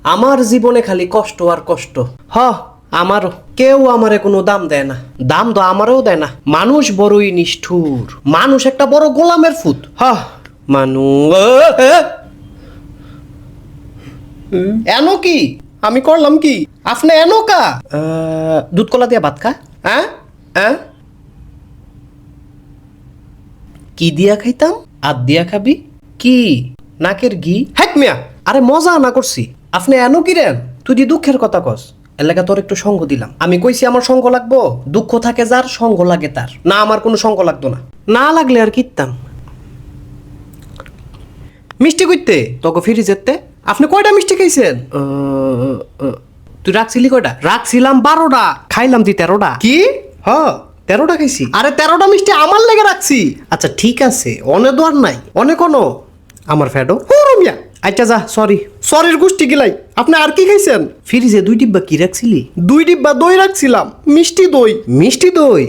আমার জীবনে খালি কষ্ট আর কষ্ট। আমারও কেউ আমারে কোনো দাম দেয় না, দাম তো আমারও দেয় না। মানুষ বড়ই নিষ্ঠুর, মানুষ একটা বড় গোলামের ফুত। এনো কি আমি করলাম কি? আপনি এনো কা দুধ কলা দিয়া ভাত খা। হ্যাঁ হ্যাঁ, কি দিয়া খাইতাম? আর দিয়া খাবি কি? নাকের ঘি? হ্যাক মিয়া, আরে মজা না করছি। আপনি এনো কি রেন? তুই দি দুঃখের কথা কস, এলাকা তোর একটু সঙ্গ দিলাম। আমি কইছি আমার সঙ্গ লাগবো? দুঃখ থাকে যার, সঙ্গ লাগে তার। না, আমার কোনো সঙ্গ লাগতো না। না লাগলে আর কিতাম। মিষ্টি কইতে তোকে ফিরি যেতে। আপনি কয়টা মিষ্টি খাইছেন? তুই রাখছিলি কয়টা? রাখছিলাম 12টা, খাইলাম তুই 13টা। কি? 13টা খাইছি। আরে 13টা মিষ্টি আমার লেগে রাখছি। আচ্ছা ঠিক আছে, অনে দোয়ার নাই, অনেক কোনো আমার ফ্যাডো মিয়া। আচ্ছা যা, সরি। সরির গোষ্ঠী গিলাই। আপনি আর কি খাইছেন? ফ্রিজে 2 ডিব্বা কি রাখছিলি? 2 ডিব্বা দই রাখছিলাম, মিষ্টি দই। মিষ্টি দই?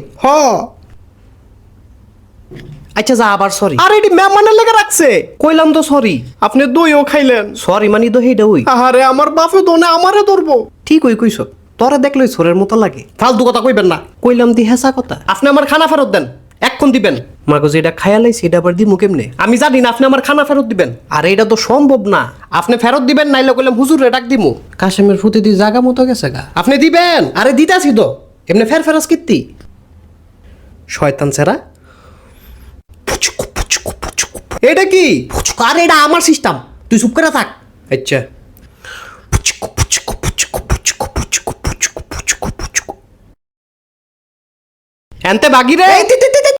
আচ্ছা যা, আবার সরি। আরে এটি মেহমানের লেগে রাখছে। কইলাম তো সরি। আপনি দইও খাইলেন। সরি মানি তো হেইটা হই। আরে আমার বাপে দোনে আমারে ধরবো। ঠিক হই কইছ। তোরা দেখলই সোরের মতো লাগে। ফালতু কথা কইবেন না। কইলাম দি হেসা কথা। আপনি আমার খানা ফেরত দেন, এক্ষণ দিবেন। মাগো যেটা খায়ালাই সেটা আবার দিমু কেমনে? আমি জানি না, আপনি আমার খানা ফেরত দিবেন। আর এটা তো সম্ভব না। আপনি ফেরত দিবেন, নাইলে কইলাম হুজুরে ডাক দিমু। কাশেমের ফুতে দি জায়গা মতো গেছে গা। আপনি দিবেন? আরে দিতাছি তো, এমনি ফেরস কিত্তি শয়তান ছেড়া। এটা কি? আরে এটা আমার সিস্টেম, তুই চুপ করে থাক। আচ্ছা এনতে বাগি রে।